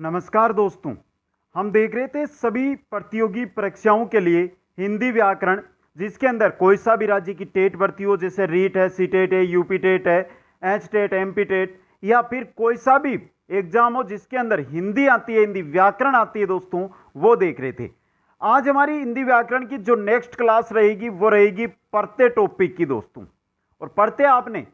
नमस्कार दोस्तों। हम देख रहे थे सभी प्रतियोगी परीक्षाओं के लिए हिंदी व्याकरण, जिसके अंदर कोई सा भी राज्य की टेट भर्ती हो, जैसे रीट है, सीटेट है, यूपी टेट है, एच टेट, एमपी टेट, या फिर कोई सा भी एग्जाम हो जिसके अंदर हिंदी आती है, हिंदी व्याकरण आती है दोस्तों, वो देख रहे थे। आज हमारी हिंदी व्याकरण की जो नेक्स्ट क्लास रहेगी वो रहेगी पढ़ते टॉपिक की दोस्तों। और पढ़ते आपने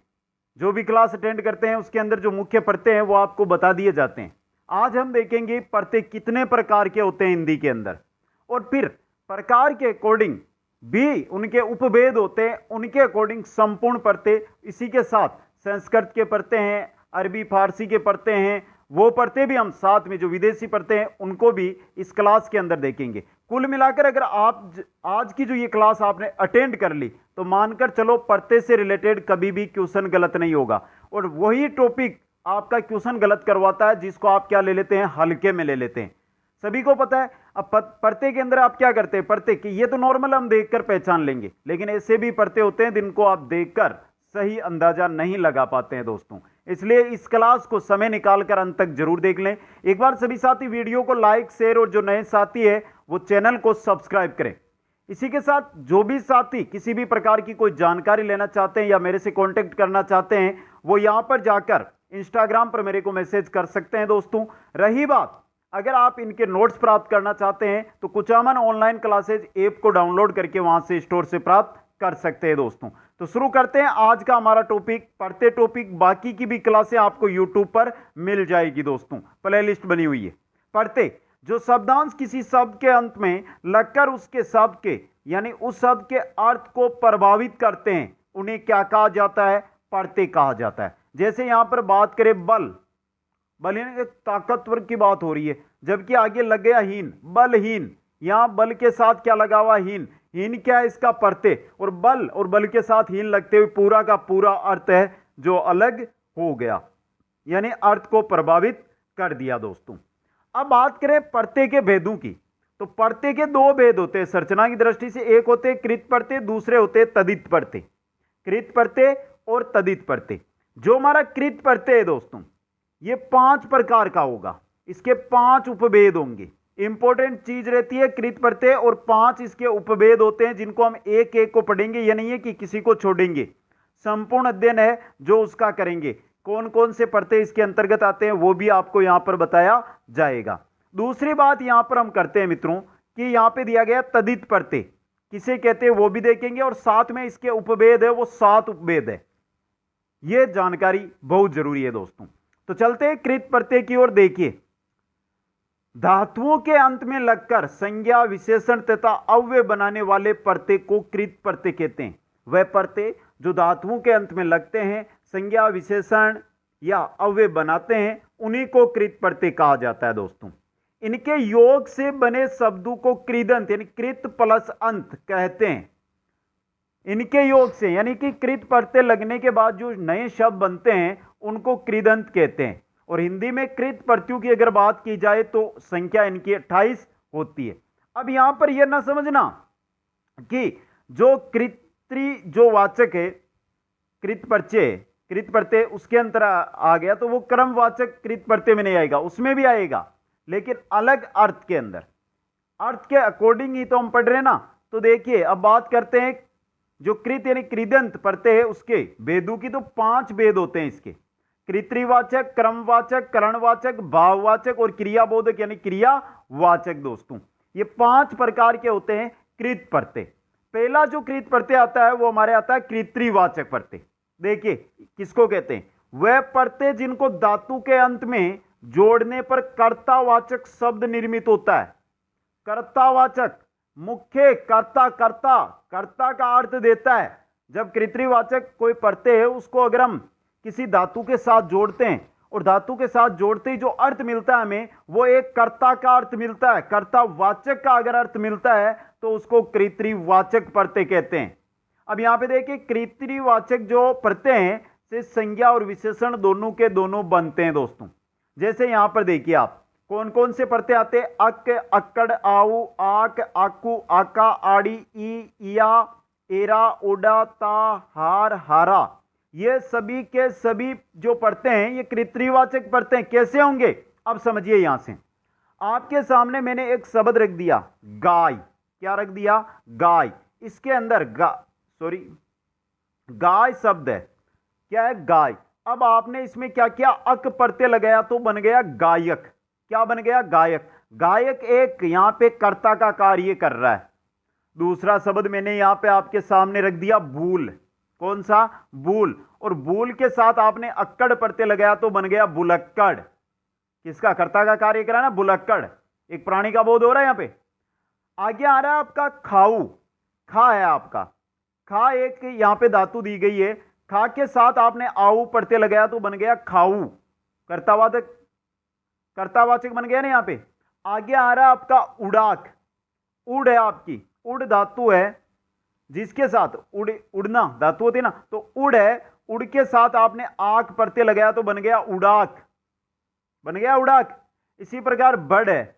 जो भी क्लास अटेंड करते हैं उसके अंदर जो मुख्य पढ़ते हैं वो आपको बता दिए जाते हैं। आज हम देखेंगे पढ़ते कितने प्रकार के होते हैं हिंदी के अंदर, और फिर प्रकार के अकॉर्डिंग भी उनके उपभेद होते हैं, उनके अकॉर्डिंग संपूर्ण पढ़ते। इसी के साथ संस्कृत के पढ़ते हैं, अरबी फारसी के पढ़ते हैं, वो पढ़ते भी हम साथ में जो विदेशी पढ़ते हैं उनको भी इस क्लास के अंदर देखेंगे। कुल मिलाकर अगर आप आज की जो ये क्लास आपने अटेंड कर ली तो मानकर चलो पढ़ते से रिलेटेड कभी भी क्वेश्चन गलत नहीं होगा। और वही टॉपिक आपका क्वेश्चन गलत करवाता है जिसको आप क्या ले लेते हैं, हल्के में ले लेते हैं। सभी को पता है। अब पढ़ते के अंदर आप क्या करते हैं, पढ़ते कि ये तो नॉर्मल हम देखकर पहचान लेंगे, लेकिन ऐसे भी पढ़ते होते हैं जिनको आप देखकर सही अंदाजा नहीं लगा पाते हैं दोस्तों। इसलिए इस क्लास को समय निकालकर अंत तक जरूर देख लें। एक बार सभी साथी वीडियो को लाइक, शेयर, और जो नए साथी है वो चैनल को सब्सक्राइब करें। इसी के साथ जो भी साथी किसी भी प्रकार की कोई जानकारी लेना चाहते हैं या मेरे से कांटेक्ट करना चाहते हैं वो यहां पर जाकर इंस्टाग्राम पर मेरे को मैसेज कर सकते हैं दोस्तों। रही बात अगर आप इनके नोट्स प्राप्त करना चाहते हैं तो कुचामन ऑनलाइन क्लासेज ऐप को डाउनलोड करके वहां से स्टोर से प्राप्त कर सकते हैं दोस्तों। तो शुरू करते हैं आज का हमारा टॉपिक, पढ़ते टॉपिक। बाकी की भी क्लासें आपको यूट्यूब पर मिल जाएगी दोस्तों, प्लेलिस्ट बनी हुई है। पढ़ते जो शब्दांश किसी शब्द के अंत में लगकर उसके शब्द के यानी उस शब्द के अर्थ को प्रभावित करते हैं उन्हें क्या कहा जाता है, पढ़ते कहा जाता है। जैसे यहां पर बात करें बल यानी ताकतवर की बात हो रही है, जबकि आगे लग गया हीन, बलहीन। यहां बल के साथ क्या लगा हुआ, हीन। हीन क्या है, इसका पढ़ते। और बल के साथ हीन लगते हुए पूरा का पूरा अर्थ है जो अलग हो गया, यानी अर्थ को प्रभावित कर दिया दोस्तों। अब बात करें पढ़ते के भेदों की, तो पढ़ते के दो भेद होते हैं संरचना की दृष्टि से। एक होते कृत पढ़ते, दूसरे होते तदित पढ़ते। कृत पढ़ते और तदित पढ़ते। जो हमारा कृत पढ़ते है दोस्तों ये 5 प्रकार का होगा, इसके 5 उपभेद होंगे। इंपॉर्टेंट चीज रहती है कृत पढ़ते, और 5 इसके उपभेद होते हैं जिनको हम एक एक को पढ़ेंगे। यह नहीं है कि किसी को छोड़ेंगे, संपूर्ण अध्ययन है जो उसका करेंगे। कौन कौन से पढ़ते इसके अंतर्गत आते हैं वो भी आपको यहां पर बताया जाएगा। दूसरी बात यहां पर हम करते हैं मित्रों कि यहां पे दिया गया तदित पढ़ते किसे कहते हैं वो भी देखेंगे, और साथ में इसके उपभेद है वो 7 उपभेद है। यह जानकारी बहुत जरूरी है दोस्तों। तो चलते हैं कृत प्रत्यय की ओर। देखिए, धातुओं के अंत में लगकर संज्ञा, विशेषण तथा अव्यय बनाने वाले प्रत्यय को कृत प्रत्यय कहते हैं। वह प्रत्यय जो धातुओं के अंत में लगते हैं, संज्ञा, विशेषण या अव्यय बनाते हैं, उन्हीं को कृत प्रत्यय कहा जाता है दोस्तों। इनके योग से बने शब्दों को कृदंत यानी कृत प्लस अंत कहते हैं। इनके योग से यानी कि कृत प्रत्यय लगने के बाद जो नए शब्द बनते हैं उनको कृदंत कहते हैं। और हिंदी में कृत प्रत्ययों की अगर बात की जाए तो संख्या इनकी 28 होती है। अब यहां पर यह ना समझना कि जो कृत्री जो वाचक है कृत प्रत्यय उसके अंतर आ गया तो वो क्रमवाचक कृत प्रत्यय में नहीं आएगा, उसमें भी आएगा लेकिन अलग अर्थ के अंदर, अर्थ के अकॉर्डिंग ही तो हम पढ़ रहे ना। तो देखिए अब बात करते हैं जो कृत यानी कृदंत प्रत्यय है उसके भेदों की। तो 5 भेद होते हैं इसके, कृत्रिवाचक, क्रमवाचक, करणवाचक, भाववाचक और क्रियाबोधक यानी क्रियावाचक दोस्तों। ये 5 प्रकार के होते हैं कृत प्रत्यय। पहला जो कृत प्रत्यय आता है वो हमारे आता है कृत्रिवाचक प्रत्यय। देखिए किसको कहते हैं, वह प्रत्यय जिनको धातु के अंत में जोड़ने पर कर्तावाचक शब्द निर्मित होता है। कर्तावाचक मुख्य कर्ता का अर्थ देता है। जब कृत्रिवाचक कोई प्रत्यय है उसको अगर हम किसी धातु के साथ जोड़ते हैं और धातु के साथ जोड़ते ही जो अर्थ मिलता है हमें वो एक कर्ता का अर्थ मिलता है, कर्तावाचक का अगर अर्थ मिलता है तो उसको कृत्रिवाचक प्रत्यय कहते हैं। अब यहां पे देखिए कृत्रिवाचक जो प्रत्यय हैं से संज्ञा और विशेषण दोनों के दोनों बनते हैं दोस्तों। जैसे यहां पर देखिए आप कौन कौन से प्रत्यय आते हैं, अक, अक्कड़, आऊ, आक, आकू, आका, आड़ी, ई, इया, एरा, ओडा, ता, हार, हारा। ये सभी के सभी जो पढ़ते हैं ये कृत्रिवाचक पढ़ते हैं। कैसे होंगे, अब समझिए यहां से, आपके सामने मैंने एक शब्द रख दिया गाय। क्या रख दिया? गाय। इसके अंदर गाय शब्द है। क्या है? गाय। अब आपने इसमें क्या किया? अक प्रत्यय लगाया तो बन गया गायक। क्या बन गया? गायक। गायक एक यहां पे कर्ता का कार्य कर रहा है। दूसरा शब्द मैंने यहां पे आपके सामने रख दिया बूल। कौन सा? बूल। और बूल के साथ आपने अक्कड़ प्रत्यय लगाया तो बन गया बुलक्कड़। किसका? कर्ता का कार्य करा ना, बुलक्कड़। एक प्राणी का बोध हो रहा है यहां पे। आगे आ रहा है आपका खाऊ। खा है आपका। खा एक यहां पे धातु दी गई है। खा के साथ आपने आऊ प्रत्यय लगाया तो बन गया खाऊ। कर्तावाचक, कर्तावाचक बन गया ना यहां पे। आगे आ रहा है आपका उड़ाक। उड़ है आपकी, उड़ धातु है जिसके साथ उड़ना धातु होती है ना, तो उड़ है। उड़ के साथ आपने आक प्रत्यय लगाया तो बन गया उड़ाक। बन गया उड़ाक। इसी प्रकार बड़ है।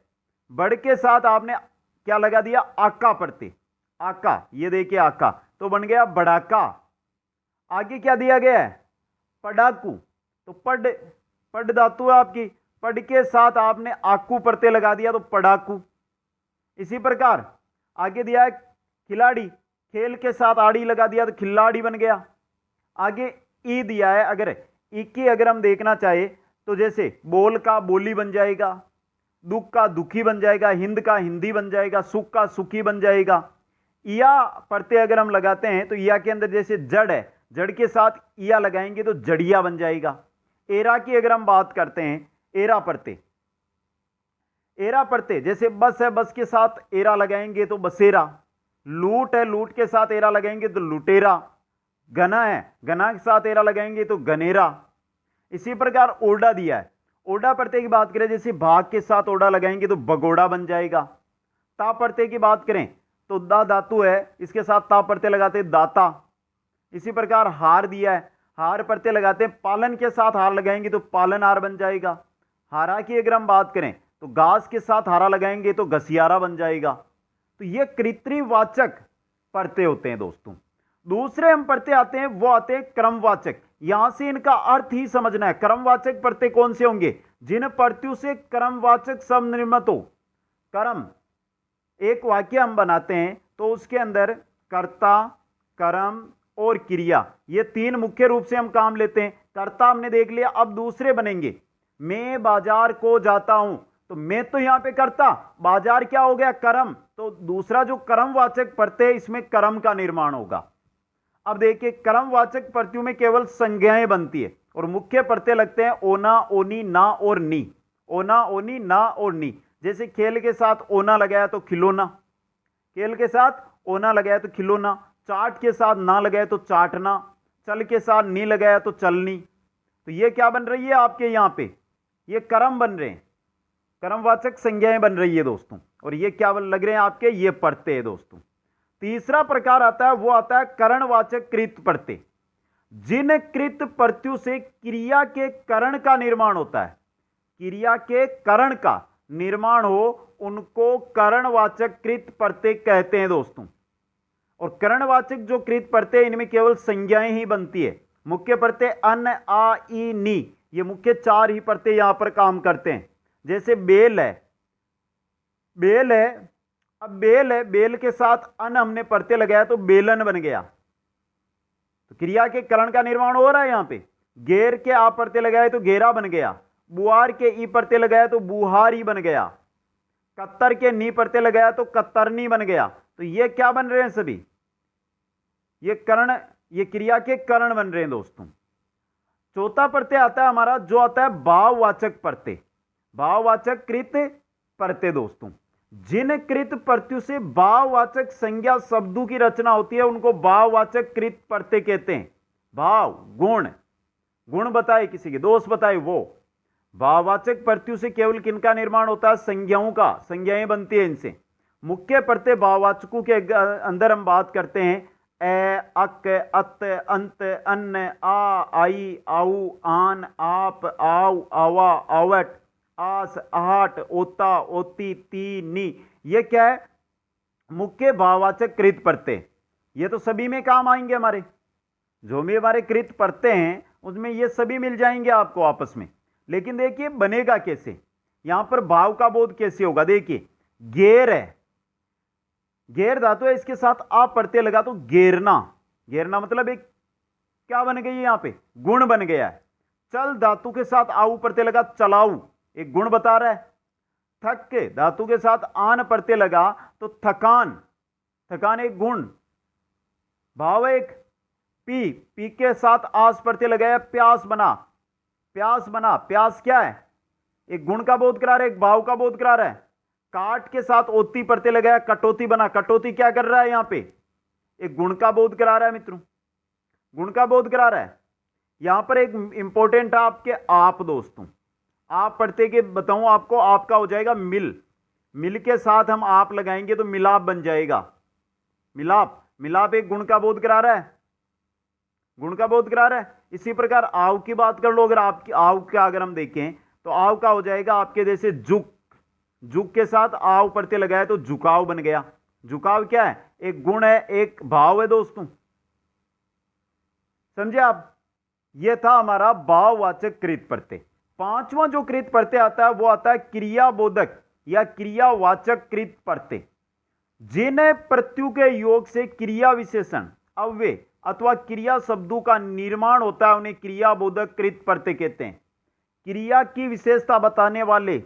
बड़ के साथ आपने क्या लगा दिया? आका प्रत्यय। आका, ये देखिए आका, तो बन गया बड़ाका। आगे क्या दिया गया है? पड़ाकू। तो पड़ धातु है आपकी। पड़ के साथ आपने आकू प्रत्यय लगा दिया तो पड़ाकू। इसी प्रकार आगे दिया है खिलाड़ी। खेल के साथ आड़ी लगा दिया तो खिलाड़ी बन गया। आगे ई दिया है। अगर ई की अगर हम देखना चाहे तो जैसे बोल का बोली बन जाएगा, दुख का दुखी बन जाएगा, हिंद का हिंदी बन जाएगा, सुख का सुखी बन जाएगा। या प्रत्यय अगर हम लगाते हैं तो या के अंदर जैसे जड़ है, जड़ के साथ या लगाएंगे तो जड़िया बन जाएगा। एरा की अगर हम बात करते हैं, एरा प्रत्यय, एरा प्रत्यय जैसे बस है, बस के साथ एरा लगाएंगे तो बसेरा। लूट है, लूट के साथ एरा लगाएंगे तो लुटेरा। गना है, गना के साथ एरा लगाएंगे तो गनेरा। इसी प्रकार ओडा दिया है। ओडा प्रत्यय की बात करें, जैसे भाग के साथ ओडा लगाएंगे तो बगोड़ा बन जाएगा। ता प्रत्यय की बात करें तो दा धातु है, इसके साथ ता प्रत्यय लगाते दाता। इसी प्रकार हार दिया है, हार प्रत्यय लगाते हैं, पालन के साथ हार लगाएंगे तो पालनहार बन जाएगा। हारा की अगर हम बात करें तो घास के साथ हारा लगाएंगे तो घसियारा बन जाएगा। तो ये कृत्रिवाचक प्रत्यय होते हैं दोस्तों। दूसरे हम प्रत्यय आते हैं, वो आते हैं क्रमवाचक। यहां से इनका अर्थ ही समझना है। क्रमवाचक प्रत्यय कौन से होंगे? जिन प्रत्ययों से क्रमवाचक शब्द निर्मित हो। कर्म, एक वाक्य हम बनाते हैं तो उसके अंदर कर्ता, कर्म और क्रिया, ये तीन मुख्य रूप से हम काम लेते हैं। कर्ता हमने देख लिया, अब दूसरे बनेंगे। मैं बाजार को जाता हूं, तो मैं तो यहां पे कर्ता, बाजार क्या हो गया? कर्म। तो दूसरा जो कर्मवाचक प्रत्यय, इसमें कर्म का निर्माण होगा। अब देखिए, कर्मवाचक प्रत्ययों में केवल संज्ञाएं बनती है और मुख्य प्रत्यय लगते हैं ओना, ओनी, ना और नी। ओना, ओनी, ना और नी। जैसे खेल के साथ ओना लगाया तो खिलौना, खेल के साथ ओना लगाया तो खिलौना। चाट के साथ ना लगाया तो चाटना, चल के साथ नी लगाया तो चलनी। तो ये क्या बन रही है आपके यहां पे? ये कर्म बन रहे हैं, कर्मवाचक संज्ञाएं बन रही है दोस्तों। और ये क्या लग रहे हैं आपके? ये प्रत्यय है दोस्तों। तीसरा प्रकार आता है, वो आता है करणवाचक कृत प्रत्यय। जिन कृत प्रत्ययों से क्रिया के करण का निर्माण होता है, क्रिया के करण का निर्माण हो, उनको करणवाचक कृत प्रत्यय कहते हैं दोस्तों। और करणवाचक जो कृत प्रत्यय, इनमें केवल संज्ञाएं ही बनती है। मुख्य प्रत्यय अन, आ, ई, नी, ये मुख्य चार ही प्रत्यय यहां पर काम करते हैं। जैसे बेल है, बेल है, अब बेल है, बेल के साथ अन हमने प्रत्यय लगाया तो बेलन बन गया। तो क्रिया के करण का निर्माण हो रहा है यहां पे। गेर के आ प्रत्यय लगाए तो गेरा बन गया। बुआर के ई प्रत्यय लगाया तो बुहारी बन गया। कत्तर के नी प्रत्यय लगाया तो कत्तरनी बन गया। तो ये क्या बन रहे हैं सभी? ये करण, ये क्रिया के करण बन रहे हैं दोस्तों। चौथा प्रत्यय आता है हमारा, जो आता है भाववाचक प्रत्यय। भाववाचक कृत प्रत्यय दोस्तों, जिन कृत प्रत्ययों से भाववाचक संज्ञा शब्दों की रचना होती है, उनको भाववाचक कृत प्रत्यय कहते हैं। भाव, गुण, गुण बताए किसी के, दोष बताए वो। भाववाचक प्रत्ययों से केवल किनका निर्माण होता है? संज्ञाओं का, संज्ञाएं बनती है इनसे। मुख्य प्रत्यय भाववाचकों के अंदर हम बात करते हैं ए, अक, अत, अंत, अन्न, आ, आई, आऊ, आन, आप, आव, आवा, आवट, आस, आहट, ओता, ओती, ती, नी। ये क्या है? मुख्य भाववाचक कृत प्रत्यय। ये तो सभी में काम आएंगे हमारे, जो भी हमारे कृत प्रत्यय हैं उसमें ये सभी मिल जाएंगे आपको आपस में। लेकिन देखिए बनेगा कैसे? यहां पर भाव का बोध कैसे होगा, देखिए गेर है, गेर धातु है, इसके साथ आ प्रत्यय लगा तो गेरना, गेरना मतलब एक क्या बन गई है, यहां पे गुण बन गया है। चल धातु के साथ आऊ प्रत्यय लगा चलाऊ, एक गुण बता रहा है। थक के धातु के साथ आन प्रत्यय लगा तो थकान, थकान एक गुण। भाव एक पी, पी के साथ आस प्रत्यय लगाया प्यास बना, प्यास बना, प्यास क्या है, एक गुण का बोध करा रहा है, एक भाव का बोध करा रहा है। काट के साथ ओती प्रत्यय लगाया कटौती बना, कटौती क्या कर रहा है, यहां पे एक गुण का बोध करा रहा है मित्रों, गुण का बोध करा रहा है। यहां पर एक इंपॉर्टेंट है आपके आप दोस्तों, आप पढ़ते के बताऊं आपको, आपका हो जाएगा मिल, मिल के साथ हम आप लगाएंगे तो मिलाप बन जाएगा, मिलाप, मिलाप एक गुण का बोध करा रहा है, गुण का बोध करा रहा है। इसी प्रकार आव की बात कर लो, अगर आपकी आव का अगर हम देखें तो आव का हो जाएगा आपके जैसे झुक, झुक के साथ आव प्रत्यय लगाया तो झुकाव बन गया, झुकाव क्या है, एक गुण है, एक भाव है दोस्तों, समझे आप। यह था हमारा भाववाचक कृत प्रत्यय। पांचवां जो कृत प्रत्यय आता है वो आता है क्रियाबोधक या क्रियावाचक कृत प्रत्यय, जिन्हें प्रत्यु के योग से क्रिया विशेषण अव्यय अथवा क्रिया शब्दों का निर्माण होता है, उन्हें क्रियाबोधक कृत प्रत्यय कहते हैं। क्रिया की विशेषता बताने वाले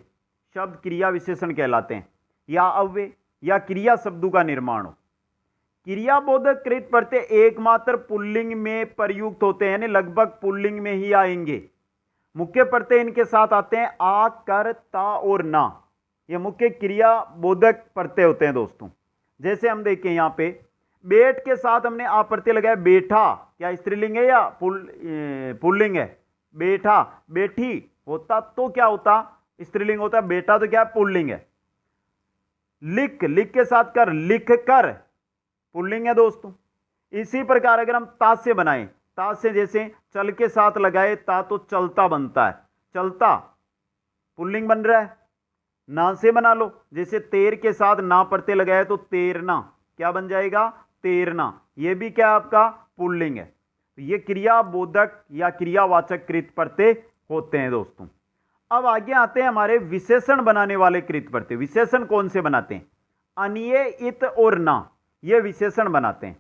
शब्द क्रिया विशेषण कहलाते हैं, या अव्यय या क्रिया शब्दों का निर्माण हो। क्रियाबोधक कृत प्रत्यय एकमात्र पुल्लिंग में प्रयुक्त होते हैं, यानी लगभग पुल्लिंग में ही आएंगे। मुख्य प्रत्यय इनके साथ आते हैं आ, कर, ता और ना, ये मुख्य क्रियाबोधक प्रत्यय होते हैं दोस्तों। जैसे हम देखें यहां पे बेट के साथ हमने आ प्रत्यय लगाया, बैठा क्या स्त्रीलिंग है या पुल्लिंग है, बैठा, बैठी होता तो क्या होता, स्त्रीलिंग होता, बेटा तो क्या पुल्लिंग है। लिख, लिख के साथ कर, लिख कर पुल्लिंग है दोस्तों। इसी प्रकार अगर हम ता से बनाएं, ता से जैसे चल के साथ लगाए ता तो चलता बनता है, चलता पुल्लिंग बन रहा है। ना से बना लो, जैसे तेर के साथ ना प्रत्यय लगाए तो तेरना क्या बन जाएगा, तेरना, यह भी क्या आपका पुल्लिंग है। तो ये क्रियाबोधक या क्रियावाचक कृत प्रत्यय होते हैं दोस्तों। अब आगे आते हैं हमारे विशेषण बनाने वाले कृत प्रत्यय। विशेषण कौन से बनाते हैं, अनिये, इत और ना, ये विशेषण बनाते हैं,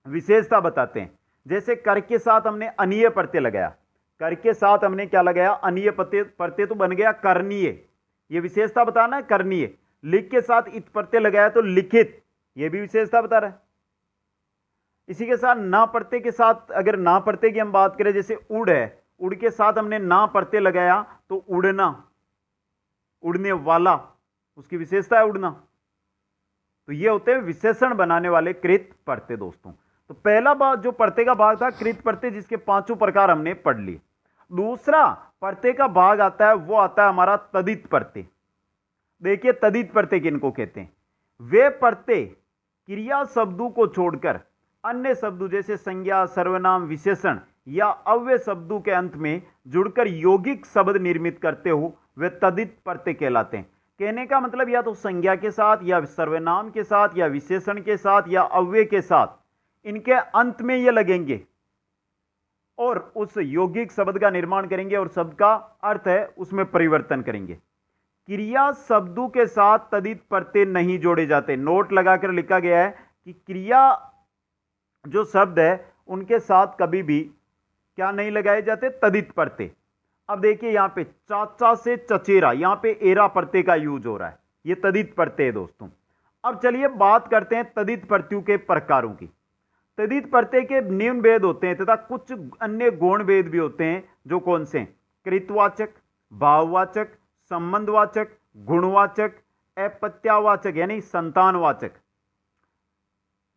विशेषता बताते हैं। जैसे कर के साथ हमने अनिय प्रत्यय लगाया, कर के साथ हमने क्या लगाया, अनिय प्रत्यय तो बन गया करनीय, ये विशेषता बताना है करनीय। लिख के साथ इत प्रत्यय लगाया तो लिखित, ये भी विशेषता बता रहा है। इसी के साथ ना प्रत्यय के साथ अगर ना प्रत्यय की हम बात करें, जैसे उड़ है, उड़ के साथ हमने ना प्रत्यय लगाया तो उड़ना, उड़ने वाला, उसकी विशेषता है उड़ना। तो ये होते हैं विशेषण बनाने वाले कृत प्रत्यय दोस्तों। तो पहला बात जो प्रत्यय का भाग था कृत प्रत्यय, जिसके पांचों प्रकार हमने पढ़ लिए। दूसरा प्रत्यय का भाग आता है वो आता है हमारा तदित प्रत्यय। देखिए तदित प्रत्यय किनको कहते हैं, वे प्रत्यय क्रिया शब्दों को छोड़कर अन्य शब्दों जैसे संज्ञा, सर्वनाम, विशेषण या अव्यय शब्दों के अंत में जुड़कर यौगिक शब्द निर्मित करते हो, वे तदित प्रत्यय कहलाते हैं। कहने का मतलब या तो संज्ञा के साथ या सर्वनाम के साथ या विशेषण के साथ या अव्यय के साथ इनके अंत में ये लगेंगे और उस यौगिक शब्द का निर्माण करेंगे और शब्द का अर्थ है उसमें परिवर्तन करेंगे। क्रिया शब्दों के साथ तदित प्रत्यय नहीं जोड़े जाते। नोट लगाकर लिखा गया है कि क्रिया जो शब्द है उनके साथ कभी भी क्या नहीं लगाए जाते, तदित प्रत्यय। अब देखिए यहां पे चाचा से चचेरा, यहां पे एरा प्रत्यय का यूज हो रहा है, ये तदित प्रत्यय है दोस्तों। अब चलिए बात करते हैं तदित प्रत्ययों के प्रकारों की। तदित प्रत्यय के निम्न भेद होते हैं तथा कुछ अन्य गौण भेद भी होते हैं, जो कौन से, कृतवाचक, भाववाचक, संबंधवाचक, गुणवाचक, अपत्यावाचक यानी संतानवाचक,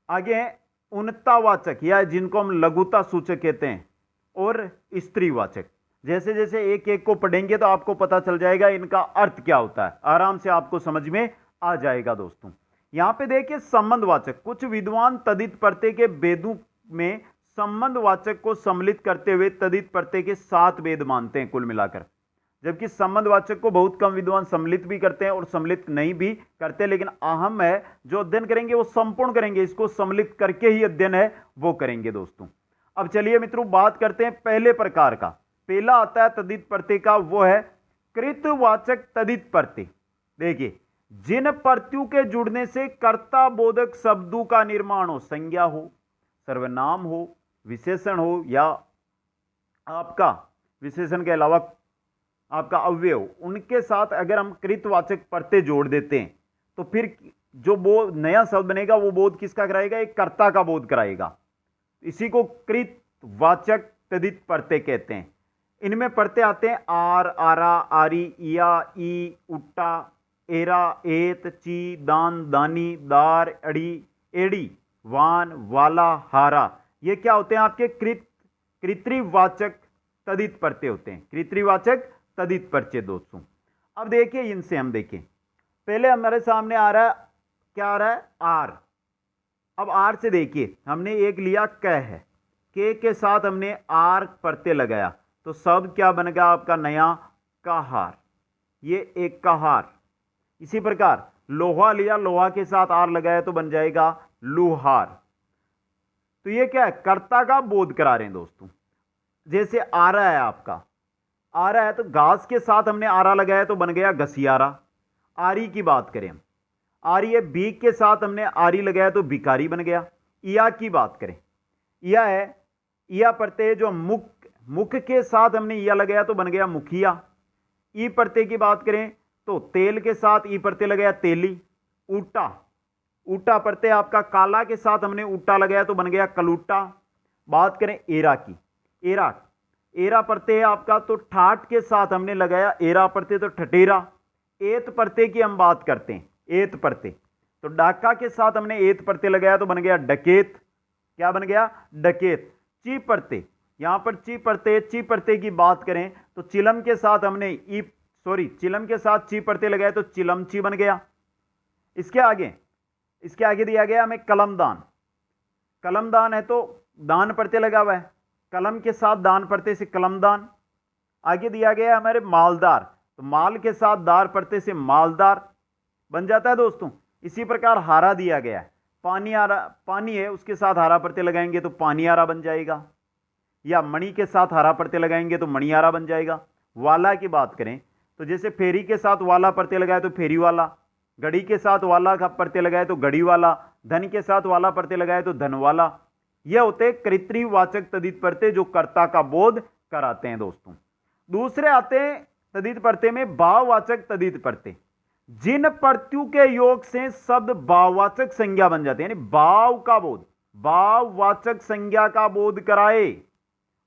आगे उन्नतावाचक या जिनको हम लघुता सूचक कहते हैं, और स्त्रीवाचक। जैसे जैसे एक एक को पढ़ेंगे तो आपको पता चल जाएगा इनका अर्थ क्या होता है, आराम से आपको समझ में आ जाएगा दोस्तों। यहां पे देखिए संबंधवाचक, कुछ विद्वान तदित प्रत्यय के भेदों में संबंधवाचक को सम्मिलित करते हुए तदित प्रत्यय के 7 भेद मानते हैं कुल मिलाकर, जबकि संबंधवाचक को बहुत कम विद्वान सम्मिलित भी करते हैं और सम्मिलित नहीं भी करते। लेकिन अहम है जो अध्ययन करेंगे वो संपूर्ण करेंगे, इसको सम्मिलित करके ही अध्ययन है वो करेंगे दोस्तों। अब चलिए मित्रों बात करते हैं पहले प्रकार का। पहला आता है तदित प्रत्यय का, वो है कृतवाचक तदित प्रत्यय। देखिए, जिन प्रत्ययों के जुड़ने से कर्ता बोधक शब्दों का निर्माण हो, संज्ञा हो, सर्वनाम हो, विशेषण हो, या आपका विशेषण के अलावा आपका अव्यय हो, उनके साथ अगर हम कृतवाचक प्रत्यय जोड़ देते हैं तो फिर जो बोध नया शब्द बनेगा वो बोध किसका कराएगा? एक कर्ता का बोध कराएगा। इसी को कृतवाचक तदित प्रत्यय कहते हैं। इनमें प्रत्यय आते हैं आर, आरा, आरी, इया, ई, उट्टा, एरा, एत, ची, दान, दानी, दार, अड़ी, एड़ी, वान, वाला, हारा। ये क्या होते हैं? आपके कृत्रिवाचक तदित प्रत्यय होते हैं। कृत्रिवाचक तदित प्रत्यय दोस्तों। अब देखिए, इनसे हम देखें, पहले हमारे सामने आ रहा है, क्या आ रहा है? आर। अब आर से देखिए, हमने एक लिया क है, के साथ हमने आर प्रत्यय लगाया तो शब्द क्या बन गया आपका? नया कहार। ये एक कहार। इसी प्रकार लोहा लिया, लोहा के साथ आर लगाया तो बन जाएगा लुहार। तो ये क्या है? कर्ता का बोध करा रहे हैं दोस्तों। जैसे आरा है, आपका आरा है तो घास के साथ हमने आरा लगाया तो बन गया घसियारा। आरी की बात करें हम, आरी है, बीक के साथ हमने आरी लगाया तो भिखारी बन गया। इया की बात करें, इया है, इया प्रत्यय जो मुख के साथ हमने इया लगाया तो बन गया मुखिया। ई प्रत्यय की बात करें तो तेल के साथ ई प्रत्यय लगाया तेली। ऊटा, ऊटा प्रत्यय आपका काला के साथ हमने ऊटा लगाया तो बन गया कलूटा। बात करें एरा की, एरा, एरा प्रत्यय आपका तो ठाठ के साथ हमने लगाया एरा प्रत्यय तो ठटेरा। एत प्रत्यय की हम बात करते हैं, एत प्रत्यय तो डाका के साथ हमने एत प्रत्यय लगाया तो बन गया डकेत। क्या बन गया? डकेत। ची प्रत्यय, यहां पर ची प्रत्यय की बात करें तो चिलम के साथ हमने चिलम के साथ ची प्रत्यय लगाया तो चिलमची बन गया। इसके आगे दिया गया हमें कलमदान। कलमदान है तो दान प्रत्यय लगा हुआ है, कलम के साथ दान प्रत्यय से कलमदान। आगे दिया गया हमारे मालदार, तो माल के साथ दार प्रत्यय से मालदार बन जाता है दोस्तों। इसी प्रकार हारा दिया गया है, पानी है उसके साथ हारा प्रत्यय लगाएंगे तो पानीहारा बन जाएगा, या मणि के साथ हारा प्रत्यय लगाएंगे तो मणिहारा बन जाएगा। वाला की बात करें तो जैसे फेरी के साथ वाला प्रत्यय लगाए तो फेरी वाला, घड़ी के साथ वाला का प्रत्यय लगाए तो घड़ी वाला, धन के साथ वाला प्रत्यय लगाए तो धन वाला। यह होते कृत्रिवाचक तदित प्रत्यय जो कर्ता का बोध कराते हैं दोस्तों। दूसरे आते हैं तदित प्रत्यय में भाववाचक तदित प्रत्यय। जिन प्रत्ययों के योग से शब्द भाववाचक संज्ञा बन जाते हैं, यानी भाव का बोध, भाववाचक संज्ञा का बोध कराए,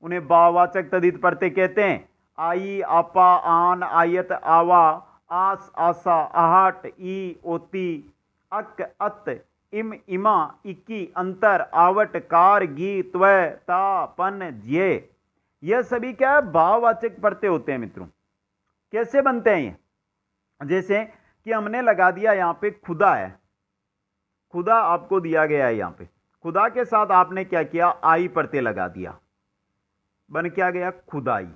उन्हें भाववाचक तदित प्रत्यय कहते हैं। आई, आपा, आन, आयत, आवा, आस, आसा, आहट, ई, ओती, अक, अत, इम, इमा, इक्की, अंतर, आवट, कार, गी, त्वय, ता, पन, ज्ये। यह सभी क्या है? भाववाचक प्रत्यय होते हैं मित्रों। कैसे बनते हैं ये? जैसे कि हमने लगा दिया यहां पे खुदा है, खुदा आपको दिया गया है, यहां पे खुदा के साथ आपने क्या किया? आई प्रत्यय लगा दिया, बन क्या गया? खुदाई।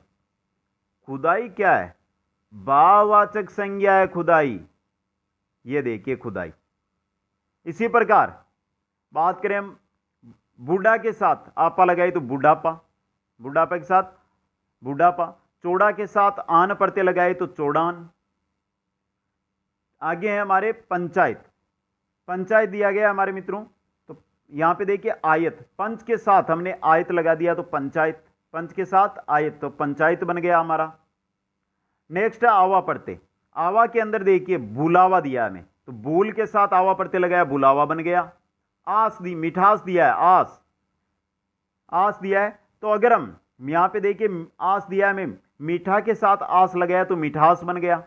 खुदाई क्या है? भाववाचक संज्ञा है खुदाई। ये देखिए खुदाई। इसी प्रकार बात करें हम बूढ़ा के साथ आपा लगाई तो बुढ़ापा, बुढ़ापा के साथ बुढ़ापा। चौड़ा के साथ आन प्रत्यय लगाए तो चौड़ान। आगे है हमारे पंचायत, पंचायत दिया गया हमारे मित्रों, तो यहां पे देखिए आयत, पंच के साथ हमने आयत लगा दिया तो पंचायत, पंच के साथ आयत तो पंचायत बन गया हमारा। नेक्स्ट है आवा प्रत्यय। आवा के अंदर देखिए बुलावा दिया हमें, तो बूल के साथ आवा प्रत्यय लगाया, बुलावा बन गया। आस दी, मिठास दिया है, आस, आस दिया है, तो अगर हम यहां पे देखिए आस दिया है हमें, मीठा के साथ आस लगाया तो मिठास बन गया।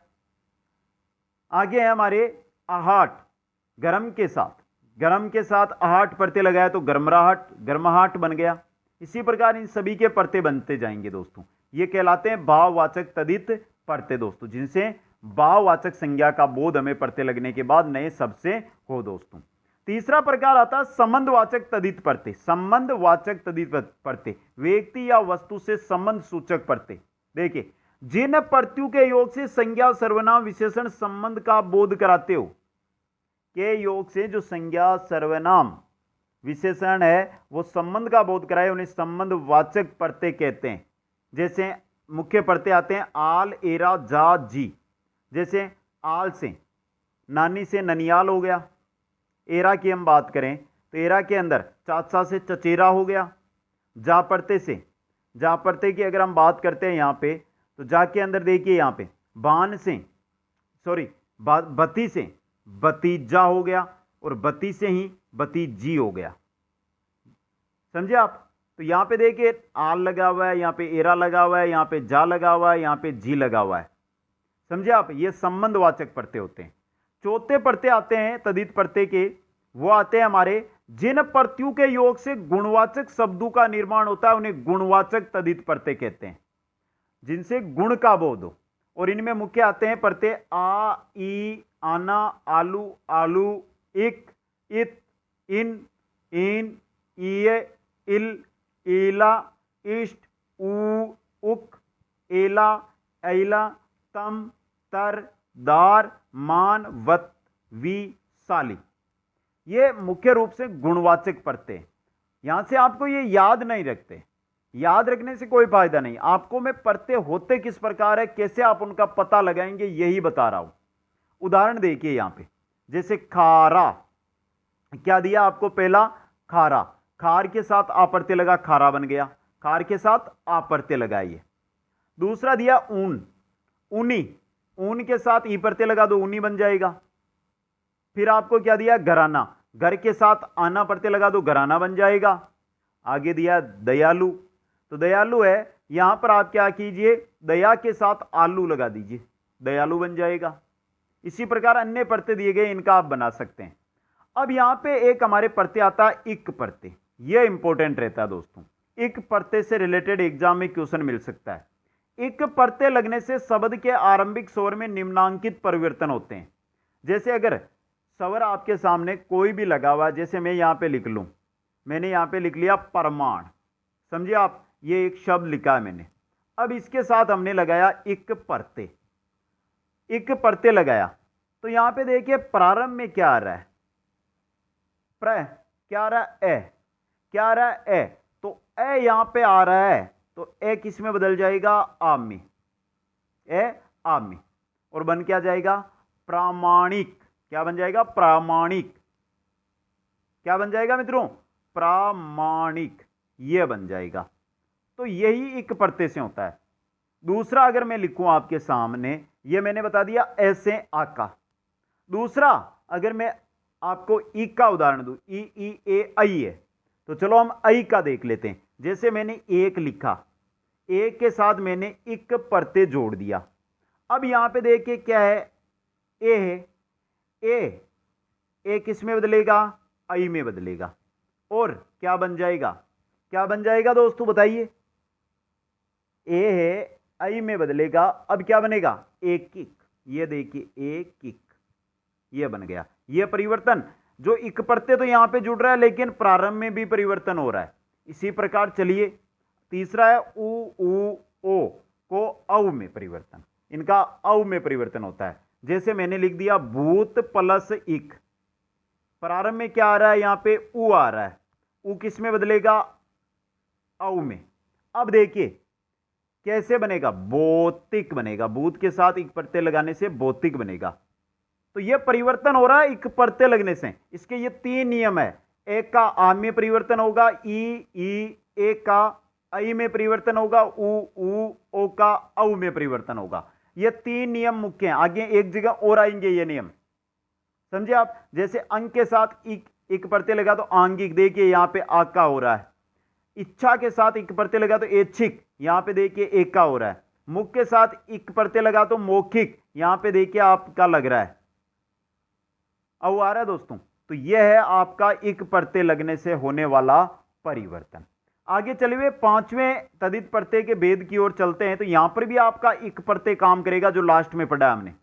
आगे है हमारे आहट, गरम के साथ आहट प्रत्यय लगाया तो गरमराहट, गरमाहट बन गया। इसी प्रकार इन सभी के प्रत्यय बनते जाएंगे दोस्तों। ये कहलाते हैं भाववाचक तदित प्रत्यय दोस्तों, जिनसे भाववाचक संज्ञा का बोध हमें प्रत्यय लगने के बाद नए शब्द से हो दोस्तों। तीसरा प्रकार आता है संबंधवाचक तदित प्रत्यय। संबंधवाचक तदित प्रत्यय व्यक्ति या वस्तु से संबंध सूचक प्रत्यय। देखिए, जिन प्रत्ययों के योग से संज्ञा, सर्वनाम, विशेषण संबंध का बोध कराते हो, के योग से जो संज्ञा, सर्वनाम, विशेषण है वो संबंध का बोध कराए, उन्हें संबंधवाचक प्रत्यय कहते हैं। जैसे मुख्य प्रत्यय आते हैं आल, एरा, जा, जी। जैसे आल से नानी से ननियाल हो गया। एरा की हम बात करें तो एरा के अंदर चाचा से चचेरा हो गया। जा प्रत्यय से, जा प्रत्यय की अगर हम बात करते हैं यहाँ पे, तो जा के अंदर देखिए यहाँ पे बान से, सॉरी बती से भतीजा हो गया, और बती से ही भतीजी हो गया। समझे आप? तो यहां पे देखिए आल लगा हुआ है, यहां पे एरा लगा हुआ है, यहां पे जा लगा हुआ है, यहां पे जी लगा हुआ है। समझे आप? ये संबंधवाचक प्रत्यय होते हैं। चौथे प्रत्यय आते हैं तद्धित प्रत्यय के, वो आते हैं हमारे जिन प्रत्ययों के योग से गुणवाचक शब्दों का निर्माण होता है, उन्हें गुणवाचक तद्धित प्रत्यय कहते हैं, जिनसे गुण का बोध हो। और इनमें मुख्य आते हैं प्रत्यय आ, ई, आना, आलू, आलू, इक, इत, इन, इन, इये, इल, एला, इष्ट, ऊ, उक, एला, ऐला, तम, तर, दार, मान, वत, वी, साली। ये मुख्य रूप से गुणवाचक प्रत्यय। यहां से आपको ये याद नहीं रखते, याद रखने से कोई फायदा नहीं। आपको मैं प्रत्यय होते किस प्रकार है, कैसे आप उनका पता लगाएंगे, यही बता रहा हूं। उदाहरण देखिए यहां पे, जैसे खारा, क्या दिया आपको? पहला खारा, खार के साथ आ प्रत्यय लगा, खारा बन गया। खार के साथ आ प्रत्यय लगाइए। दूसरा दिया ऊन, ऊनी, ऊन के साथ ई प्रत्यय लगा दो, ऊनी बन जाएगा। फिर आपको क्या दिया? घराना, घर के साथ आना प्रत्यय लगा दो, घराना बन जाएगा। आगे दिया दयालु, तो दयालु है, यहां पर आप क्या कीजिए? दया के साथ आलू लगा दीजिए, दयालु बन जाएगा। इसी प्रकार अन्य प्रत्यय दिए गए, इनका आप बना सकते हैं। अब यहां पे एक हमारे प्रत्यय आता है इक प्रत्यय, यह इंपॉर्टेंट रहता है दोस्तों। इक प्रत्यय से रिलेटेड एग्जाम में क्वेश्चन मिल सकता है। इक प्रत्यय लगने से शब्द के आरंभिक स्वर में निम्नांकित परिवर्तन होते हैं। जैसे अगर स्वर आपके सामने कोई भी लगा हुआ, जैसे मैं यहां पे लिख लूं, मैंने यहां पे लिख लिया प्रमाण, समझे आप? ये एक शब्द लिखा है मैंने। अब इसके साथ हमने लगाया इक प्रत्यय, इक प्रत्यय लगाया, तो यहां पे देखिए प्रारंभ में क्या आ रहा है? क्या आ रहा है? ए। क्या आ रहा है? ए। तो ए यहां पे आ रहा है, तो ए किस में बदल जाएगा? आम में। ए आम में, और बन क्या जाएगा? प्रामाणिक। क्या बन जाएगा? प्रामाणिक। क्या बन जाएगा मित्रों? प्रामाणिक, यह बन जाएगा। तो यही एक प्रत्यय से होता है। दूसरा अगर मैं लिखूं आपके सामने, यह मैंने बता दिया ऐसे आका। दूसरा अगर मैं आपको ई का उदाहरण दूं, ई ए आई है, तो चलो हम आई का देख लेते हैं। जैसे मैंने एक लिखा, एक के साथ मैंने इक प्रत्यय जोड़ दिया। अब यहां पे देखिए क्या है? ए है। ए किस में बदलेगा? आई में बदलेगा। और क्या बन जाएगा? क्या बन जाएगा दोस्तों बताइए? ए है, आई में बदलेगा। अब क्या बनेगा? एक किक। ये देखिए एक किक, ये बन गया। ये परिवर्तन जो इक प्रत्यय तो यहां पे जुड़ रहा है, लेकिन प्रारंभ में भी परिवर्तन हो रहा है। इसी प्रकार चलिए तीसरा है उ ओ को औ में परिवर्तन, इनका औ में परिवर्तन होता है। जैसे मैंने लिख दिया भूत प्लस इक, प्रारंभ में क्या आ रहा है? यहां पे उ आ रहा है, उ किस में बदलेगा? औ में। अब देखिए कैसे बनेगा? भौतिक बनेगा। भूत के साथ इक प्रत्यय लगाने से भौतिक बनेगा। तो यह परिवर्तन हो रहा है इक प्रत्यय लगने से। इसके ये तीन नियम है। एक का आ में परिवर्तन होगा, ई, एक का आई में परिवर्तन होगा, उ, ओ का औ में परिवर्तन होगा। ये तीन नियम मुख्य हैं। आगे एक जगह और आएंगे ये नियम, समझे आप? जैसे अंक के साथ इक प्रत्यय लगा तो आंगिक, देखिए यहां पे आ का हो रहा है। इच्छा के साथ इक प्रत्यय लगा तो ऐच्छिक, यहां पे देखिए एक का हो रहा है। मुख के साथ इक प्रत्यय लगा तो मौखिक, यहां पे देखिए आपका लग रहा है। अब आ रहा है दोस्तों। तो यह है आपका इक प्रत्यय लगने से होने वाला परिवर्तन। आगे चलिए पांचवें तद्धित प्रत्यय के भेद की ओर चलते हैं। तो यहां पर भी आपका इक प्रत्यय काम करेगा, जो लास्ट में पढ़ा हमने।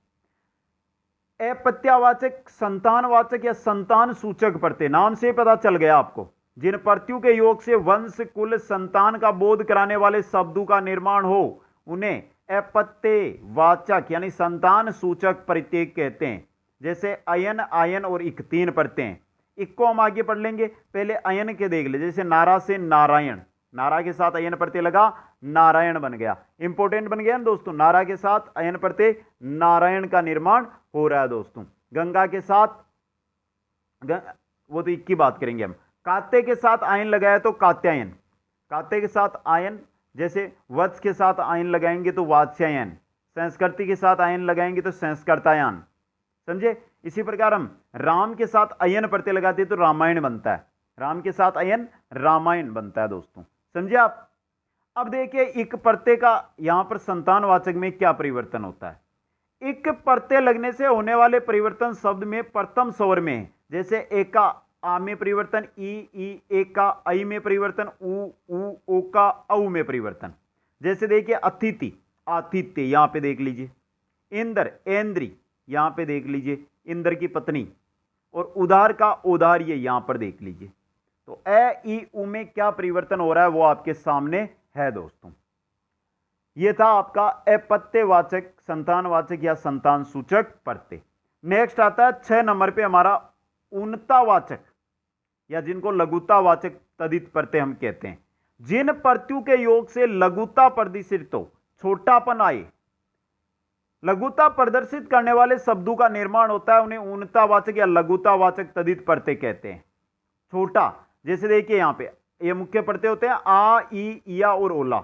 अप्रत्ययवाचक, संतानवाचक या संतान सूचक प्रत्यय, नाम से पता चल गया आपको। जिन प्रत्ययों के योग से वंश, कुल, संतान का बोध कराने वाले शब्दों का निर्माण हो, उन्हें अप्रत्ययवाचक यानी संतान सूचक प्रत्यय कहते हैं। जैसे अयन, आयन और इक, तीन प्रत्यय हैं। इक को हम आगे पढ़ लेंगे, पहले अयन के देख ले। जैसे नारा से नारायण, नारा के साथ अयन प्रत्यय लगा, नारायण बन गया। इंपॉर्टेंट बन गया ना दोस्तों, नारा के साथ अयन प्रत्यय नारायण का निर्माण हो रहा है दोस्तों। गंगा के साथ वो तो एक की बात करेंगे हम। कात्य के साथ आयन लगाया तो कात्यायन, कात्य के साथ आयन, जैसे वत्स के साथ आयन लगाएंगे तो वात्स्यायन, संस्कृति के साथ आयन लगाएंगे तो संस्कृतायन, समझे। इसी प्रकार हम राम के साथ अयन प्रत्यय लगाते तो रामायण बनता है, राम के साथ अयन रामायण बनता है दोस्तों, समझे आप। अब देखिए इक प्रत्यय का यहां पर संतानवाचक में क्या परिवर्तन होता है। इक प्रत्यय लगने से होने वाले परिवर्तन शब्द में प्रथम स्वर में है, जैसे एका आ में परिवर्तन, ई एका, आई में परिवर्तन, उ ओ का औ में परिवर्तन। जैसे देखिए अतिथि आतिथ्य, यहां पे देख लीजिए। इंद्र ऐन्द्री, यहां पे देख लीजिए इंद्र की पत्नी। और उदार का उदार, ये यहां पर देख लीजिए। तो ए ई उ में क्या परिवर्तन हो रहा है वो आपके सामने है दोस्तों। यह था आपका अपत्यवाचक, संतानवाचक या संतान सूचक प्रत्यय। नेक्स्ट आता है 6 नंबर पे हमारा उन्नतावाचक, या जिनको लघुतावाचक तदित प्रत्यय हम कहते हैं। जिन प्रत्ययों के योग से लघुता प्रदर्शित हो, छोटापन आए, लघुता प्रदर्शित करने वाले शब्दों का निर्माण होता है, उन्हें उन्नतावाचक या लघुतावाचक तदित प्रत्यय कहते हैं। छोटा, जैसे देखिए यहां पे ये मुख्य प्रत्यय होते हैं आ, ई, या और ओला।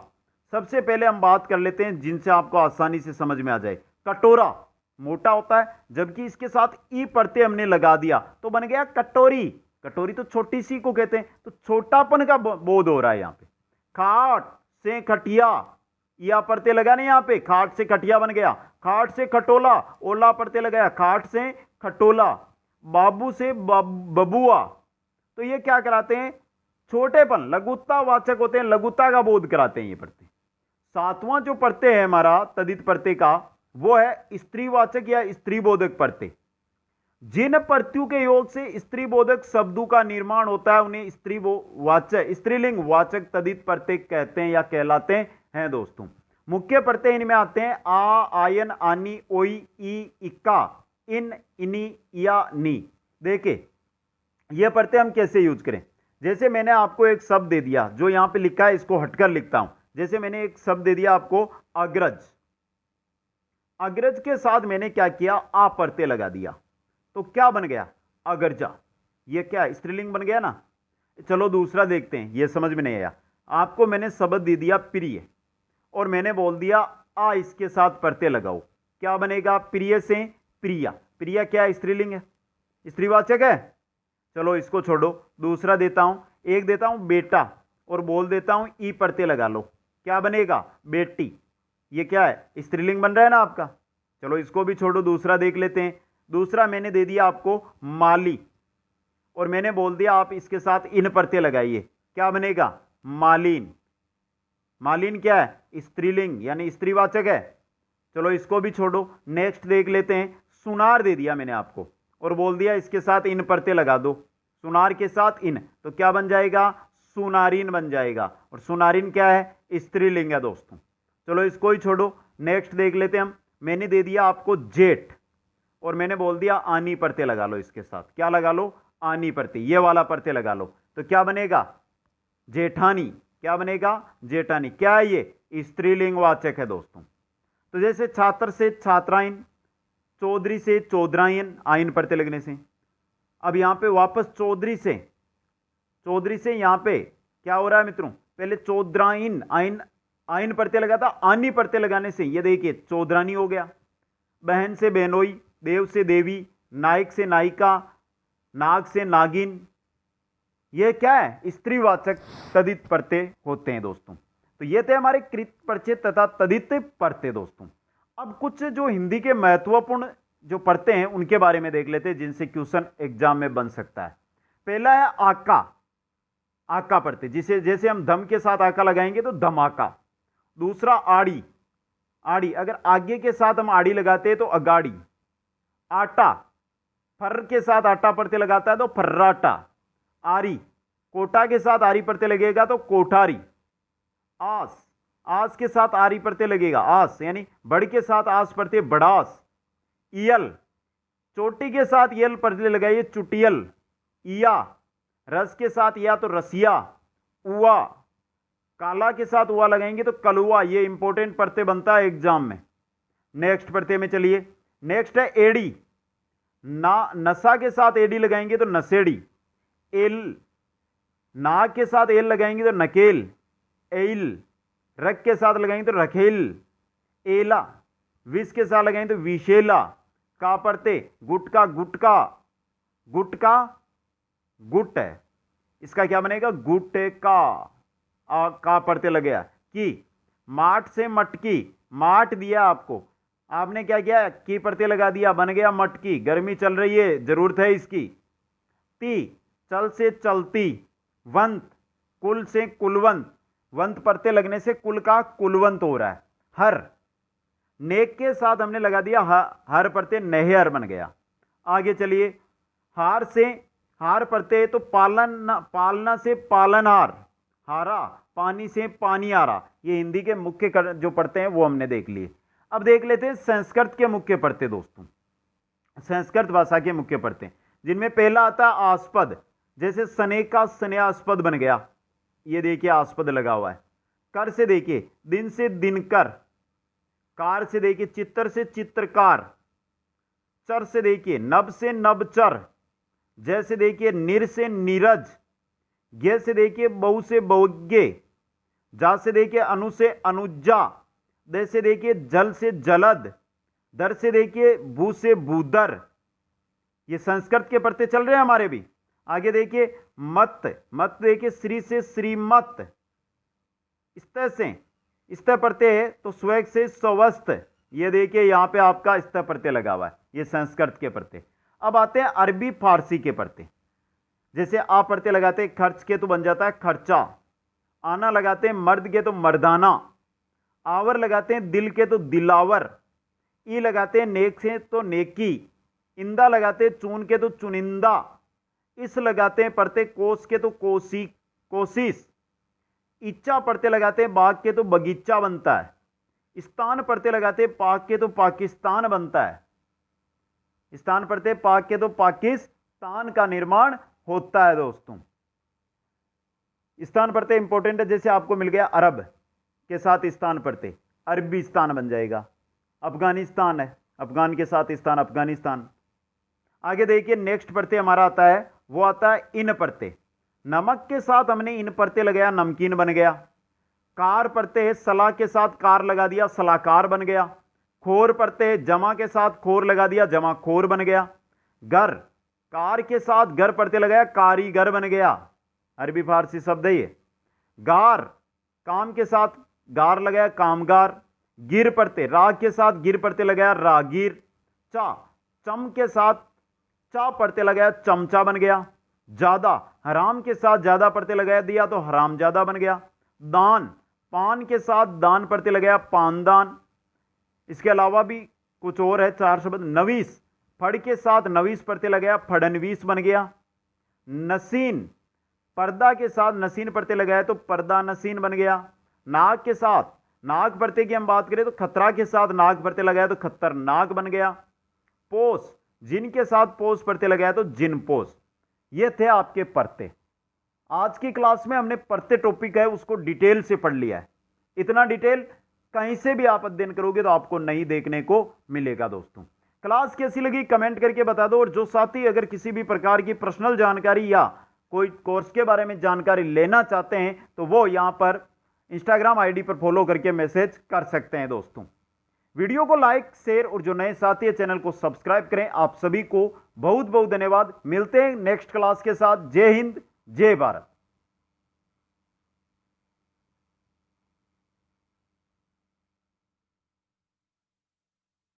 सबसे पहले हम बात कर लेते हैं जिनसे आपको आसानी से समझ में आ जाए। कटोरा मोटा होता है, जबकि इसके साथ ई प्रत्यय हमने लगा दिया तो बन गया कटोरी। कटोरी तो छोटी सी को कहते हैं, तो छोटापन का बोध हो रहा है यहां पे। खाट से खटिया, या प्रत्यय लगा नहीं यहां पे, खाट से खटिया बन गया। खाट से खटोला, ओला प्रत्यय लगाया, खाट से खटोला। बाबू से बबुआ, तो ये क्या कराते हैं, छोटेपन, लघुतावाचक होते हैं, लघुता का बोध कराते हैं ये प्रत्यय। 7वां जो प्रत्यय है हमारा तदित प्रत्यय का, वो है स्त्रीवाचक या स्त्रीबोधक प्रत्यय। जिन प्रत्ययों के योग से स्त्रीबोधक शब्दों का निर्माण होता है उन्हें स्त्रीवाचक, स्त्रीलिंग वाचक तदित प्रत्यय कहते हैं या कहलाते हैं दोस्तों। मुख्य प्रत्यय इनमें आते हैं आ, आयन, आनी, ओई, ई, इक्का, इन, इनी, या, नी। देखिए यह प्रत्यय हम कैसे यूज करें। जैसे मैंने आपको एक शब्द दे दिया, जो यहां पे लिखा है इसको हटकर लिखता हूं। जैसे मैंने एक शब्द दे दिया आपको अग्रज, अग्रज के साथ मैंने क्या किया, आ प्रत्यय लगा दिया, तो क्या बन गया, अग्रजा। ये क्या स्त्रीलिंग बन गया ना। चलो दूसरा देखते हैं, ये समझ में नहीं आया। आपको मैंने शब्द दे दिया प्रिय, और मैंने बोल दिया आ इसके साथ प्रत्यय लगाओ, क्या बनेगा, प्रिय से प्रिया। प्रिया क्या स्त्रीलिंग है, स्त्रीवाचक है। चलो इसको छोड़ो, दूसरा देता हूं, एक देता हूं बेटा, और बोल देता हूं ई प्रत्यय लगा लो, क्या बनेगा, बेटी। ये क्या है, स्त्रीलिंग बन रहा है ना आपका। चलो इसको भी छोड़ो, दूसरा देख लेते हैं। दूसरा मैंने दे दिया आपको माली, और मैंने बोल दिया आप इसके साथ इन प्रत्यय लगाइए, क्या बनेगा, मालिन। मालिन क्या है, स्त्रीलिंग यानी स्त्रीवाचक है। चलो इसको भी छोड़ो, नेक्स्ट देख लेते हैं। सुनार दे दिया मैंने आपको, और बोल दिया इसके साथ इन प्रत्यय लगा दो, सुनार के साथ इन, तो क्या बन जाएगा, सुनारिन बन जाएगा। और सुनारिन क्या है, स्त्रीलिंग है दोस्तों। चलो इसको ही छोड़ो, नेक्स्ट देख लेते हैं हम। मैंने दे दिया आपको जेठ, और मैंने बोल दिया आनी प्रत्यय लगा लो इसके साथ, क्या लगा लो, आनी प्रत्यय, ये वाला प्रत्यय लगा लो, तो क्या बनेगा, जेठानी। क्या बनेगा, जेठानी। क्या है ये, स्त्रीलिंग वाचक है दोस्तों। तो जैसे छात्र से छात्राइन, चौधरी से चौधराइन, आइन प्रत्यय लगने से। अब यहां पे वापस चौधरी से यहां पे क्या हो रहा है मित्रों, पहले चौधराइन, आइन आइन प्रत्यय लगा था, आनी प्रत्यय लगाने से ये देखिए चौधरानी हो गया। बहन से बहनोई, देव से देवी, नायक से नायिका, नाग से नागिन, ये क्या है, स्त्रीवाचक तदित प्रत्यय होते हैं दोस्तों। तो ये थे हमारे कृत प्रत्यय तथा तदित प्रत्यय दोस्तों। अब कुछ जो हिंदी के महत्वपूर्ण जो प्रत्यय हैं उनके बारे में देख लेते हैं, जिनसे क्वेश्चन एग्जाम में बन सकता है। पहला है आका, आका प्रत्यय, जिसे जैसे हम धम के साथ आका लगाएंगे तो धमाका। दूसरा आड़ी, आड़ी अगर आगे के साथ हम आड़ी लगाते हैं तो अगाड़ी। आटा, फर के साथ आटा प्रत्यय लगाता है तो फर्राटा। आरी, कोटा के साथ आरी प्रत्यय लगेगा तो कोठारी। आस, आस के साथ आरी प्रत्यय लगेगा, आस यानी बड़ के साथ आस प्रत्यय बड़ास। इयल, चोटी के साथ यल प्रत्यय लगाइए चुटियल। इया, रस के साथ या तो रसिया। उआ, काला के साथ हुआ लगाएंगे तो कलुआ, ये इंपॉर्टेंट प्रत्यय बनता है एग्जाम में। नेक्स्ट प्रत्यय में चलिए, नेक्स्ट है एड़ी। ना, नशा के साथ एडी लगाएंगे तो नशेड़ी। एल, ना के साथ एल लगाएंगे तो नकेल, एल। रख के साथ लगाएंगे तो रखेल, एला। विष के साथ लगाएंगे तो विशेला। का प्रत्यय गुटका, गुटका, गुटका गुट है, इसका क्या बनेगा गुटका। का प्रत्यय लग गया। कि, माठ से मटकी, माठ दिया आपको, आपने क्या किया की प्रत्यय लगा दिया, बन गया मटकी। गर्मी चल रही है, जरूरत है इसकी। ती, चल से चलती। वंत, कुल से कुलवंत, वंत प्रत्यय लगने से कुल का कुलवंत हो रहा है। हर, नेक के साथ हमने लगा दिया हर प्रत्यय नहर बन गया। आगे चलिए, हार से, हार प्रत्यय तो पालन, पालना से पालनहार। हारा, पानी से पानी आरा। ये हिंदी के मुख्य जो पढ़ते हैं वो हमने देख लिए। अब देख लेते हैं संस्कृत के मुख्य प्रत्यय दोस्तों, संस्कृत भाषा के मुख्य प्रत्यय, जिनमें पहला आता है आस्पद। जैसे सने का स्नेहास्पद बन गया, ये देखिए आस्पद लगा हुआ है। कर से देखिए दिन से दिनकर। कार से देखिए चित्र से चित्रकार। चर से देखिए नभ से नभचर। जैसे देखिए निर से नीरज। ज्ञ से देखिए बहु से बहुज्ञ। जा से देखिए अनु से अनुजा। दे से देखिए जल से जलद। दर से देखिए भू से भूदर। ये संस्कृत के प्रत्यय चल रहे हैं हमारे भी। आगे देखिए मत, मत देखिए श्री से श्रीमत। स्थ से, स्थ प्रत्यय है तो स्वेग से स्वस्थ। ये देखिए यहां पे आपका स्थ प्रत्यय लगा हुआ है, ये संस्कृत के प्रत्यय। अब आते हैं अरबी फारसी के प्रत्यय। जैसे आ प्रत्यय लगाते हैं खर्च के तो बन जाता है खर्चा। आना लगाते हैं मर्द के तो मर्दाना। आवर लगाते हैं दिल के तो दिलावर। ई लगाते हैं नेक से तो नेकी। इंदा लगाते हैं चून के तो चुनिंदा। इस लगाते हैं प्रत्यय कोस के तो कोसी, कोशिश। इच्छा प्रत्यय लगाते हैं बाग के तो बगीचा बनता है। स्थान प्रत्यय लगाते हैं पाक के तो पाकिस्तान बनता है। स्थान प्रत्यय पाक के तो पाकिस्तान का निर्माण होता है दोस्तों। स्थान प्रत्यय इंपॉर्टेंट है, जैसे आपको मिल गया अरब के साथ स्थान प्रत्यय, अरबिस्तान बन जाएगा। अफगानिस्तान है, अफगान के साथ स्थान अफगानिस्तान। आगे देखिए नेक्स्ट प्रत्यय हमारा आता है, वो आता है इन प्रत्यय। नमक के साथ हमने इन प्रत्यय लगाया, नमकीन बन गया। कार प्रत्यय सलाह के साथ कार लगा दिया, सलाहकार बन गया। खोर प्रत्यय जमा के साथ खोर लगा दिया, जमा खोर बन गया। घर, कार के साथ घर प्रत्यय लगाया, कारीगर बन गया। अरबी फारसी शब्द है ये। गार, काम के साथ गार लगाया, कामगार। गिर प्रत्यय राग के साथ गिर प्रत्यय लगाया, रागीर। चा, चम के साथ चा प्रत्यय लगाया, चमचा बन गया। ज्यादा, हराम के साथ ज्यादा प्रत्यय लगाया दिया तो हरामजादा बन गया। दान, पान के साथ दान प्रत्यय लगाया, पानदान। इसके अलावा भी कुछ और है, चार शब्द। नवीस, फड़ के साथ नवीस प्रत्यय लगाया, फड़नवीस बन गया। नसीन, पर्दा के साथ नसीन प्रत्यय लगाया तो पर्दा नसीन बन गया। नाग के साथ, नाग प्रत्यय की हम बात करें तो खतरा के साथ नाग प्रत्यय लगाया तो खतरनाक बन गया। पोस, जिन के साथ पोस प्रत्यय लगाया तो जिन पोस। ये थे आपके प्रत्यय। आज की क्लास में हमने प्रत्यय टॉपिक है उसको डिटेल से पढ़ लिया है। इतना डिटेल कहीं से भी आप अध्ययन करोगे तो आपको नहीं देखने को मिलेगा दोस्तों। क्लास कैसी लगी कमेंट करके बता दो। और जो साथी अगर किसी भी प्रकार की पर्सनल जानकारी या कोई कोर्स के बारे में जानकारी लेना चाहते हैं तो वो यहां पर इंस्टाग्राम आईडी पर फॉलो करके मैसेज कर सकते हैं दोस्तों। वीडियो को लाइक, शेयर और जो नए साथी है चैनल को सब्सक्राइब करें। आप सभी को बहुत बहुत धन्यवाद। मिलते हैं नेक्स्ट क्लास के साथ। जय हिंद, जय भारत।